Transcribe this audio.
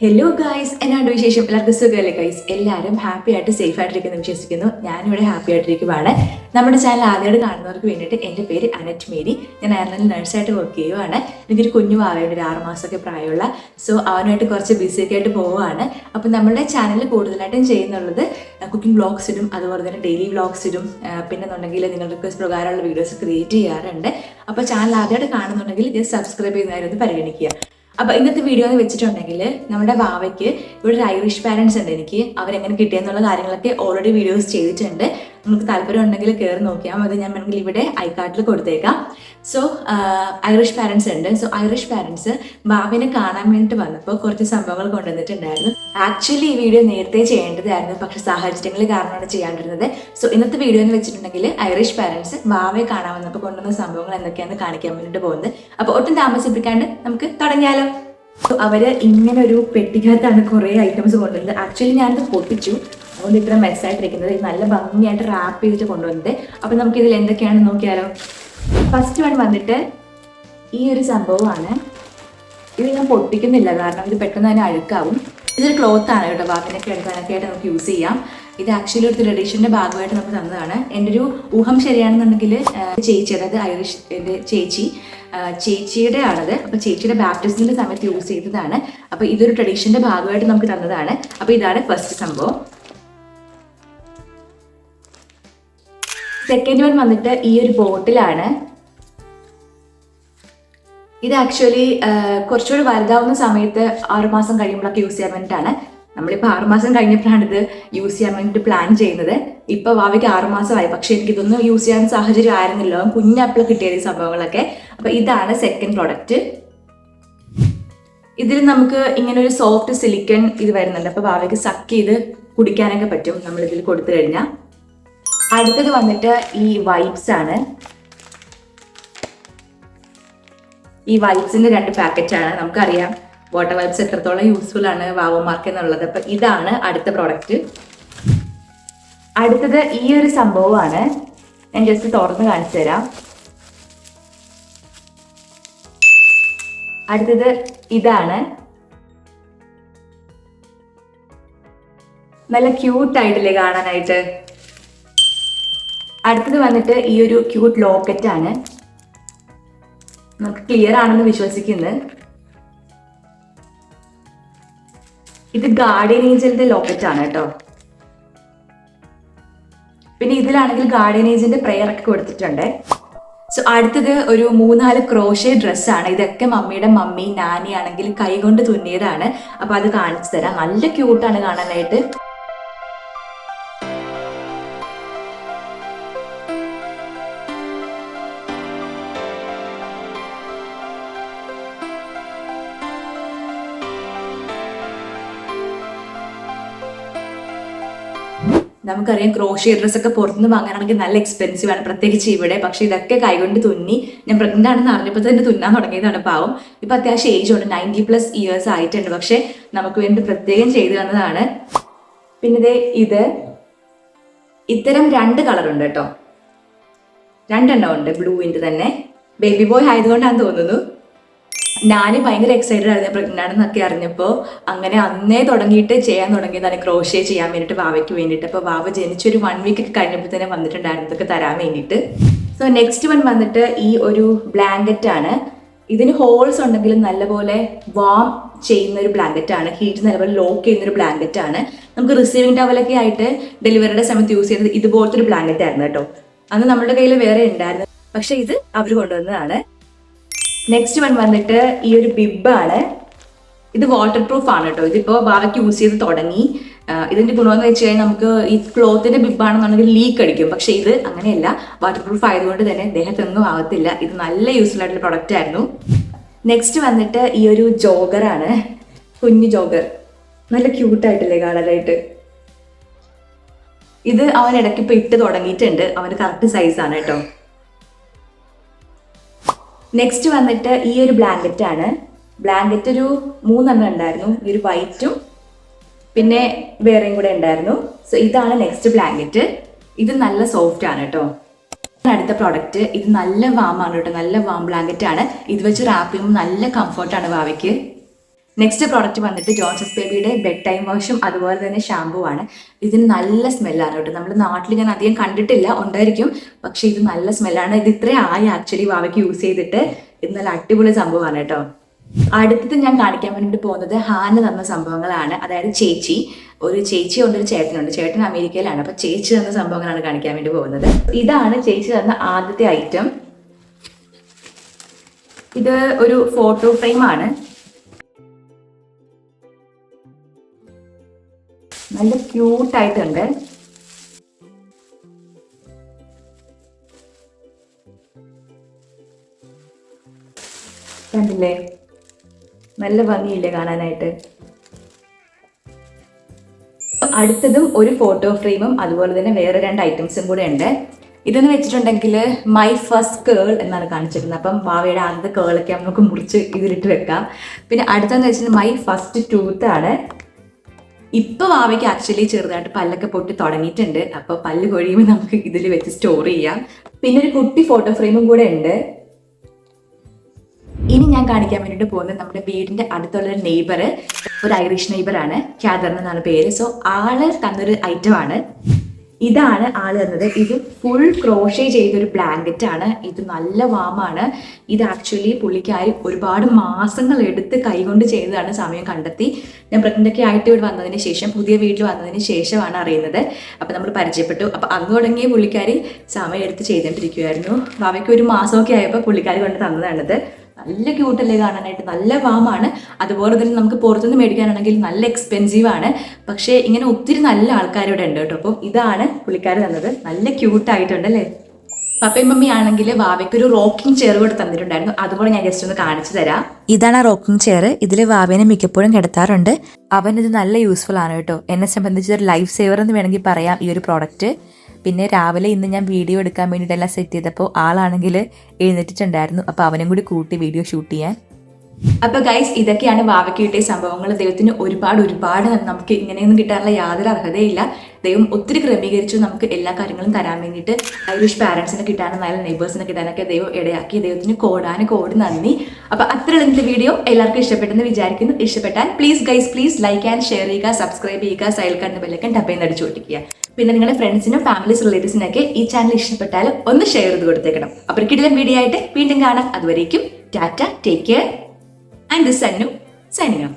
Hello guys, എന്നാണ്ട് വിശേഷം? എല്ലാവർക്കും സുഖമല്ലേ ഗൈസ്? എല്ലാവരും ഹാപ്പി ആയിട്ട് സേഫ് ആയിട്ടിരിക്കുന്നു വിശ്വസിക്കുന്നു. ഞാനിവിടെ ഹാപ്പി ആയിട്ടിരിക്കുവാണ്. നമ്മുടെ ചാനൽ ആദ്യമായിട്ട് കാണുന്നവർക്ക് വേണ്ടിയിട്ട് എൻ്റെ പേര് അനറ്റ് മേരി. ഞാൻ അയർലൻഡിൽ നഴ്സായിട്ട് വർക്ക് ചെയ്യുവാണ്. എനിക്കൊരു കുഞ്ഞു വാവയുണ്ട്, ഒരു 6 മാസമൊക്കെ പ്രായമുള്ള. സോ അവനുമായിട്ട് കുറച്ച് ബിസിയൊക്കെ ആയിട്ട് പോവുകയാണ്. അപ്പോൾ നമ്മുടെ ചാനൽ കൂടുതലായിട്ടും ചെയ്യുന്നുള്ളത് കുക്കിംഗ് വ്ളോഗ്സ് ഇടും, അതുപോലെ തന്നെ ഡെയിലി വ്ളോഗ്സ് ഇടും, പിന്നെന്നുണ്ടെങ്കിൽ നിങ്ങൾക്ക് പ്രകാരമുള്ള വീഡിയോസ് ക്രിയേറ്റ് ചെയ്യാറുണ്ട്. അപ്പോൾ ചാനൽ ആദ്യമായിട്ട് കാണുന്നുണ്ടെങ്കിൽ ജസ്റ്റ് സബ്സ്ക്രൈബ് ചെയ്യുന്നതായിരുന്നു പരിഗണിക്കുക. അപ്പോൾ ഇന്നത്തെ വീഡിയോ എന്ന് വെച്ചിട്ടുണ്ടെങ്കിൽ നമ്മുടെ വാവയ്ക്ക് ഇവിടെ ഒരു ഐറിഷ് പാരൻസ് ഉണ്ട്. എനിക്ക് അവരെങ്ങനെ കിട്ടിയെന്നുള്ള കാര്യങ്ങളൊക്കെ ഓൾറെഡി വീഡിയോസ് ചെയ്തിട്ടുണ്ട്. നിങ്ങൾക്ക് താല്പര്യം ഉണ്ടെങ്കിൽ കയറി നോക്കിയാൽ മതി. ഞാൻ വേണമെങ്കിൽ ഇവിടെ ഐക്കാർട്ടിൽ കൊടുത്തേക്കാം. സോ ഐറിഷ് പാരൻസ് ഉണ്ട്. സോ ഐറിഷ് പാരൻസ് വാവിനെ കാണാൻ വേണ്ടിയിട്ട് വന്നപ്പോൾ കുറച്ച് സംഭവങ്ങൾ കൊണ്ടുവന്നിട്ടുണ്ടായിരുന്നു. ആക്ച്വലി ഈ വീഡിയോ നേരത്തെ ചെയ്യേണ്ടതായിരുന്നു, പക്ഷെ സാഹചര്യങ്ങൾ കാരണമാണ് ചെയ്യാണ്ടിരുന്നത്. സോ ഇന്നത്തെ വീഡിയോ എന്ന് വെച്ചിട്ടുണ്ടെങ്കിൽ ഐറിഷ് പാരൻസ് വാവയെ കാണാൻ വന്നപ്പോൾ കൊണ്ടുവന്ന സംഭവങ്ങൾ എന്തൊക്കെയാണെന്ന് കാണിക്കാൻ വേണ്ടിയിട്ട് പോകുന്നത്. അപ്പോൾ ഒട്ടും താമസിപ്പിക്കാണ്ട് നമുക്ക് തുടങ്ങിയാലോ. അവര് ഇങ്ങനെ ഒരു പെട്ടിക്കകത്താണ് കുറേ ഐറ്റംസ് കൊണ്ടുവന്നത്. ആക്ച്വലി ഞാനത് പൊട്ടിച്ചു, അതുകൊണ്ട് ഇത്ര മെസ്സായിട്ടിരിക്കുന്നത്. ഇത് നല്ല ഭംഗിയായിട്ട് റാപ്പ് ചെയ്തിട്ട് കൊണ്ടുവന്നത്. അപ്പം നമുക്ക് ഇതിൽ എന്തൊക്കെയാണെന്ന് നോക്കിയാലോ. ഫസ്റ്റ് വൺ വന്നിട്ട് ഈ ഒരു സംഭവമാണ്. ഇത് ഞാൻ പൊട്ടിക്കുന്നില്ല, കാരണം ഇത് പെട്ടെന്ന് തന്നെ അഴുക്കാവും. ഇതൊരു ക്ലോത്ത് ആണ് കേട്ടോ, വാക്കിനൊക്കെ എടുക്കാനൊക്കെ ആയിട്ട് നമുക്ക് യൂസ് ചെയ്യാം. ഇത് ആക്ച്വലി ഒരു ട്രഡീഷൻ്റെ ഭാഗമായിട്ട് നമുക്ക് തന്നതാണ്. എൻ്റെ ഒരു ഊഹം ശരിയാണെന്നുണ്ടെങ്കിൽ ചേച്ചി, അതായത് ഐറിഷ് എൻ്റെ ചേച്ചിയുടെ ആണത്. അപ്പോൾ ചേച്ചിയുടെ ബാപ്റ്റിസത്തിൻ്റെ സമയത്ത് യൂസ് ചെയ്തതാണ്. അപ്പോൾ ഇതൊരു ട്രഡീഷൻ്റെ ഭാഗമായിട്ട് നമുക്ക് തന്നതാണ്. അപ്പോൾ ഇതാണ് ഫസ്റ്റ് സംഭവം. സെക്കൻഡ് വൺ വന്നിട്ട് ഈ ഒരു ബോട്ടിലാണ്. ഇത് ആക്ച്വലി കുറച്ചുകൂടി വലുതാവുന്ന സമയത്ത് 6 മാസം കഴിയുമ്പോഴൊക്കെ യൂസ് ചെയ്യാൻ വേണ്ടിയിട്ടാണ്. നമ്മളിപ്പോൾ 6 മാസം കഴിഞ്ഞപ്പോഴാണ് ഇത് യൂസ് ചെയ്യാൻ വേണ്ടിയിട്ട് പ്ലാൻ ചെയ്യുന്നത്. ഇപ്പോൾ വാവയ്ക്ക് 6 മാസമായി, പക്ഷേ എനിക്കിതൊന്നും യൂസ് ചെയ്യാൻ സാഹചര്യം ആയിരുന്നില്ല. കുഞ്ഞപ്പോൾ കിട്ടിയത് ഈ സംഭവങ്ങളൊക്കെ. അപ്പോൾ ഇതാണ് സെക്കൻഡ് പ്രോഡക്റ്റ്. ഇതിൽ നമുക്ക് ഇങ്ങനെ ഒരു സോഫ്റ്റ് സിലിക്കൺ ഇത് വരുന്നുണ്ട്. അപ്പോൾ വാവയ്ക്ക് സക്ക് ചെയ്ത് കുടിക്കാനൊക്കെ പറ്റും നമ്മളിതിൽ കൊടുത്തു കഴിഞ്ഞാൽ. അടുത്തത് വന്നിട്ട് ഈ വൈപ്സ് ആണ്. ഈ വൈപ്സിന്റെ 2 പാക്കറ്റാണ്. നമുക്കറിയാം വാട്ടർ വൈപ്സ് എത്രത്തോളം യൂസ്ഫുൾ ആണ് വാവന്മാർക്ക് എന്നുള്ളത്. അപ്പം ഇതാണ് അടുത്ത പ്രോഡക്റ്റ്. അടുത്തത് ഈ ഒരു സംഭവമാണ്. ഞാൻ ജസ്റ്റ് തുറന്ന് കാണിച്ചു തരാം. അടുത്തത് ഇതാണ്. നല്ല ക്യൂട്ടായിട്ടില്ലേ കാണാനായിട്ട്. അടുത്തത് വന്നിട്ട് ഈ ഒരു ക്യൂട്ട് ലോക്കറ്റ് ആണ്. നമുക്ക് ക്ലിയർ ആണെന്ന് വിശ്വസിക്കുന്നു. ഇത് ഗാർഡിയൻ ഏഞ്ചലിന്റെ ലോക്കറ്റ് ആണ് കേട്ടോ. പിന്നെ ഇതിലാണെങ്കിൽ ഗാർഡിയൻ ഏഞ്ചലിന്റെ പ്രെയർ ഒക്കെ കൊടുത്തിട്ടുണ്ട്. സോ അടുത്തത് ഒരു 3-4 ക്രോഷേ ഡ്രസ്സാണ്. ഇതൊക്കെ മമ്മിയുടെ മമ്മി നാനി ആണെങ്കിൽ കൈകൊണ്ട് തുന്നിയതാണ്. അപ്പൊ അത് കാണിച്ചു തരാം. നല്ല ക്യൂട്ടാണ് കാണാനായിട്ട്. നമുക്കറിയാം ക്രോഷ്യ ഡ്രസ്സൊക്കെ പുറത്തുനിന്ന് വാങ്ങാനാണെങ്കിൽ നല്ല എക്സ്പെൻസീവ് ആണ്, പ്രത്യേകിച്ച് ഇവിടെ. പക്ഷെ ഇതൊക്കെ കൈകൊണ്ട് തുന്നി. ഞാൻ പ്രഗ്നന്റ് ആണെന്ന് അറിഞ്ഞപ്പോൾ തന്നെ തുന്നാൻ തുടങ്ങിയതാണ് പാവം. ഇപ്പം അത്യാവശ്യം ഏജ് ഉണ്ട്, 90+ ഇയേഴ്സ് ആയിട്ടുണ്ട്. പക്ഷെ നമുക്ക് വേണ്ടി പ്രത്യേകം ചെയ്തു തന്നതാണ്. പിന്നെ ഇത് ഇത്തരം 2 കളറുണ്ട് കേട്ടോ. 2 എണ്ണം ഉണ്ട്, ബ്ലൂവിൻ്റെ തന്നെ. ബേബി ബോയ് ആയതുകൊണ്ടാണെന്ന് തോന്നുന്നു. ഞാൻ ഭയങ്കര എക്സൈറ്റഡ് ആയിരുന്നു പ്രഗ്നന്റ് ആണെന്നൊക്കെ അറിഞ്ഞപ്പോൾ. അങ്ങനെ അന്നേ തുടങ്ങിയിട്ട് ചെയ്യാൻ തുടങ്ങിയതാണ് ക്രോഷ്യ ചെയ്യാൻ വേണ്ടിയിട്ട് വാവയ്ക്ക് വേണ്ടിയിട്ട്. അപ്പോൾ വാവ ജനിച്ചൊരു 1 വീക്ക് ഒക്കെ കഴിഞ്ഞപ്പോൾ തന്നെ വന്നിട്ടുണ്ടായിരുന്നു ഇതൊക്കെ തരാൻ വേണ്ടിയിട്ട്. സോ നെക്സ്റ്റ് വൺ വന്നിട്ട് ഈ ഒരു ബ്ലാങ്കറ്റ് ആണ്. ഇതിന് ഹോൾസ് ഉണ്ടെങ്കിലും നല്ലപോലെ വാം ചെയ്യുന്ന ഒരു ബ്ലാങ്കറ്റ് ആണ്. ഹീറ്റ് നല്ലപോലെ ലോക്ക് ചെയ്യുന്ന ഒരു ബ്ലാങ്കറ്റ് ആണ്. നമുക്ക് റിസീവിംഗ് ടവലൊക്കെ ആയിട്ട് ഡെലിവറിയുടെ സമയത്ത് യൂസ് ചെയ്തത് ഇതുപോലത്തെ ഒരു ബ്ലാങ്കറ്റ് ആയിരുന്നു കേട്ടോ. അന്ന് നമ്മുടെ കയ്യിൽ വേറെ ഉണ്ടായിരുന്നു, പക്ഷെ ഇത് അവർ കൊണ്ടുവന്നതാണ്. നെക്സ്റ്റ് വൺ വന്നിട്ട് ഈ ഒരു ബിബാണ്. ഇത് വാട്ടർ പ്രൂഫ് ആണ് കേട്ടോ. ഇതിപ്പോൾ ബാവയ്ക്ക് യൂസ് ചെയ്ത് തുടങ്ങി. ഇതിന്റെ ഗുണമെന്ന് വെച്ച് കഴിഞ്ഞാൽ നമുക്ക് ഈ ക്ലോത്തിന്റെ ബിബാണെന്നുണ്ടെങ്കിൽ ലീക്ക് അടിക്കും. പക്ഷെ ഇത് അങ്ങനെയല്ല, വാട്ടർ പ്രൂഫ് ആയതുകൊണ്ട് തന്നെ ദേഹത്തൊന്നും ആവത്തില്ല. ഇത് നല്ല യൂസ്ഫുൾ ആയിട്ടുള്ള പ്രൊഡക്റ്റ് ആയിരുന്നു. നെക്സ്റ്റ് വന്നിട്ട് ഈ ഒരു ജോഗറാണ്, കുഞ്ഞു ജോഗർ. നല്ല ക്യൂട്ടായിട്ടില്ലേ കാണാനായിട്ട്. ഇത് അവൻ ഇടയ്ക്ക് ഇപ്പം ഇട്ട് തുടങ്ങിയിട്ടുണ്ട്. അവന് കറക്റ്റ് സൈസാണ് കേട്ടോ. നെക്സ്റ്റ് വന്നിട്ട് ഈ ഒരു ബ്ലാങ്കറ്റ് ആണ്. ബ്ലാങ്കറ്റ് ഒരു 3 എണ്ണം ഉണ്ടായിരുന്നു. ഈ ഒരു വൈറ്റും പിന്നെ വേറെയും കൂടെ ഉണ്ടായിരുന്നു. സോ ഇതാണ് നെക്സ്റ്റ് ബ്ലാങ്കറ്റ്. ഇത് നല്ല സോഫ്റ്റ് ആണ് കേട്ടോ. അടുത്ത പ്രോഡക്റ്റ്, ഇത് നല്ല വാമാണ് കേട്ടോ. നല്ല വാം ബ്ലാങ്കറ്റ് ആണ്. ഇത് വെച്ച് റാപ്പ് ചെയ്യുമ്പോൾ നല്ല കംഫർട്ടാണ് വാവയ്ക്ക്. നെക്സ്റ്റ് പ്രോഡക്റ്റ് വന്നിട്ട് ജോൺസൺസ് ബേബിയുടെ ബെഡ് ടൈം വാഷും അതുപോലെ തന്നെ ഷാമ്പൂ ആണ്. ഇതിന് നല്ല സ്മെല്ലാണ് കേട്ടോ. നമ്മുടെ നാട്ടിൽ ഞാൻ അധികം കണ്ടിട്ടില്ല, ഉണ്ടായിരിക്കും, പക്ഷെ ഇത് നല്ല സ്മെല്ലാണ്. ഇത് ഇത്രയും ആയി ആക്ച്വലി വാവയ്ക്ക് യൂസ് ചെയ്തിട്ട്. ഇത് നല്ല അടിപൊളി സംഭവമാണ് കേട്ടോ. അടുത്തത് ഞാൻ കാണിക്കാൻ വേണ്ടിയിട്ട് പോകുന്നത് ഹാന് തന്ന സംഭവങ്ങളാണ്. അതായത് ചേച്ചി, ഒരു ചേച്ചി ഉണ്ട്, ഒരു ചേട്ടനുണ്ട്. ചേട്ടൻ അമേരിക്കയിലാണ്. അപ്പൊ ചേച്ചി തന്ന സംഭവങ്ങളാണ് കാണിക്കാൻ വേണ്ടി പോകുന്നത്. ഇതാണ് ചേച്ചി തന്ന ആദ്യത്തെ ഐറ്റം. ഇത് ഒരു ഫോട്ടോ ഫ്രെയിം ആണ്. നല്ല ക്യൂട്ടായിട്ടുണ്ട്. കണ്ടില്ലേ, നല്ല ഭംഗിയില്ലേ കാണാനായിട്ട്. അടുത്തതും ഒരു ഫോട്ടോ ഫ്രെയിമും അതുപോലെ തന്നെ വേറെ 2 ഐറ്റംസും കൂടെ ഉണ്ട്. ഇതെന്ന് വെച്ചിട്ടുണ്ടെങ്കിൽ മൈ ഫസ്റ്റ് കേൾ എന്നാണ് കാണിച്ചിരുന്നത്. അപ്പം ഭാവിയുടെ ആദ്യത്തെ കേളൊക്കെ നമുക്ക് മുറിച്ച് ഇതിലിട്ട് വെക്കാം. പിന്നെ അടുത്തെന്ന് വെച്ചാൽ മൈ ഫസ്റ്റ് ടൂത്ത് ആണ്. ഇപ്പൊ ഭാവിക്ക് ആക്ച്വലി ചെറുതായിട്ട് പല്ലൊക്കെ പൊട്ടി തുടങ്ങിയിട്ടുണ്ട്. അപ്പൊ പല്ല് കൊഴിയുമ്പോൾ നമുക്ക് ഇതിൽ വെച്ച് സ്റ്റോർ ചെയ്യാം. പിന്നെ ഒരു കുട്ടി ഫോട്ടോ ഫ്രെയിമും കൂടെ ഉണ്ട്. ഇനി ഞാൻ കാണിക്കാൻ വേണ്ടിയിട്ട് പോകുന്നത് നമ്മുടെ വീടിന്റെ അടുത്തുള്ളൊരു നെയ്ബർ, ഒരു ഐറിഷ് നെയ്ബറാണ്. ക്യാദർ എന്നാണ് പേര്. സോ ആള് തന്നൊരു ഐറ്റം ആണ്. ഇതാണ് ആള് തന്നത്. ഇത് ഫുൾ ക്രോഷേ ചെയ്തൊരു ബ്ലാങ്കറ്റ് ആണ്. ഇത് നല്ല വാമാണ്. ഇത് ആക്ച്വലി പുള്ളിക്കാരി ഒരുപാട് മാസങ്ങൾ എടുത്ത് കൈകൊണ്ട് ചെയ്തതാണ്, സമയം കണ്ടെത്തി. ഞാൻ പ്രഗ്നൻ്റൊക്കെ ആയിട്ട് ഇവിടെ വന്നതിന് ശേഷം, പുതിയ വീട്ടിൽ വന്നതിന് ശേഷമാണ് അറിയുന്നത്. അപ്പം നമ്മൾ പരിചയപ്പെട്ടു. അപ്പം അന്ന് തുടങ്ങിയ പുള്ളിക്കാരി സമയം എടുത്ത് ചെയ്തുകൊണ്ടിരിക്കുമായിരുന്നു. അവയ്ക്ക് ഒരു മാസമൊക്കെ ആയപ്പോൾ പുള്ളിക്കാരി കൊണ്ട് തന്നതാണിത്. നല്ല ക്യൂട്ടല്ലേ കാണാനായിട്ട്, നല്ല വാമാണ്. അതുപോലെ തന്നെ നമുക്ക് പുറത്തുനിന്ന് മേടിക്കാനാണെങ്കിൽ നല്ല എക്സ്പെൻസീവ് ആണ്. പക്ഷേ ഇങ്ങനെ ഒത്തിരി നല്ല ആൾക്കാരിവിടെ ഉണ്ട് കേട്ടോ. അപ്പം ഇതാണ് പുള്ളിക്കാർ തന്നത്. നല്ല ക്യൂട്ടായിട്ടുണ്ട് അല്ലേ. പപ്പയും മമ്മി ആണെങ്കിൽ വാവയ്ക്ക് ഒരു റോക്കിംഗ് ചെയർ കൂടെ തന്നിട്ടുണ്ടായിരുന്നു. അതുകൂടെ ഞാൻ ജസ്റ്റ് ഒന്ന് കാണിച്ചു തരാം. ഇതാണ് ആ റോക്കിംഗ് ചെയർ. ഇതിൽ വാവേനെ മിക്കപ്പോഴും കിടത്താറുണ്ട്. അവനിത് നല്ല യൂസ്ഫുൾ ആണ് കേട്ടോ. എന്നെ സംബന്ധിച്ച് ഒരു ലൈഫ് സേവർ എന്ന് വേണമെങ്കിൽ പറയാം ഈ ഒരു പ്രോഡക്റ്റ്. പിന്നെ രാവിലെ ഇന്ന് ഞാൻ വീഡിയോ എടുക്കാൻ വേണ്ടിയിട്ടെല്ലാം സെറ്റ് ചെയ്തപ്പോൾ ആളാണെങ്കിൽ എഴുന്നേറ്റിട്ടുണ്ടായിരുന്നു. അപ്പോൾ അവനും കൂടി കൂട്ടി വീഡിയോ ഷൂട്ട് ചെയ്യാൻ. അപ്പോൾ ഗൈസ്, ഇതൊക്കെയാണ് വാവയ്ക്ക് കിട്ടിയ സംഭവങ്ങൾ. ദൈവത്തിന് ഒരുപാട് നമുക്ക് ഇങ്ങനെയൊന്നും കിട്ടാനുള്ള യാതൊരു അർഹതയില്ല. ദൈവം ഒത്തിരി ക്രമീകരിച്ചു നമുക്ക് എല്ലാ കാര്യങ്ങളും തരാൻ വേണ്ടിയിട്ട്. ഐറിഷ് പാരൻസിനെ കിട്ടാനും നല്ല നെയ്ബേഴ്സിനെ കിട്ടാനൊക്കെ ദൈവം ഇടയാക്കി. ദൈവത്തിന് കോടി നന്ദി. അപ്പോൾ അത്രയുള്ള ഇന്നത്തെ വീഡിയോ എല്ലാവർക്കും ഇഷ്ടപ്പെട്ടെന്ന് വിചാരിക്കുന്നു. ഇഷ്ടപ്പെട്ടാൽ പ്ലീസ് ലൈക്ക് ആൻഡ് ഷെയർ ചെയ്യുക, സബ്സ്ക്രൈബ് ചെയ്യുക, സൈഡിൽ കാണുന്ന ബെല്ലൈക്കൺ ടപ്പ് ചെയ്ത് അടിച്ചു പൊട്ടിക്കുക. പിന്നെ നിങ്ങളുടെ ഫ്രണ്ട്സിനും ഫാമിലീസ് റിലേറ്റീവ്സിനൊക്കെ ഈ ചാനൽ ഇഷ്ടപ്പെട്ടാൽ ഒന്ന് ഷെയർ ചെയ്ത് കൊടുത്തേക്കണം. അപ്പോൾ കിടിലൻ വീഡിയോ ആയിട്ട് വീണ്ടും കാണാം. അതുവരേക്കും Tata, take care. And this is Anu signing off.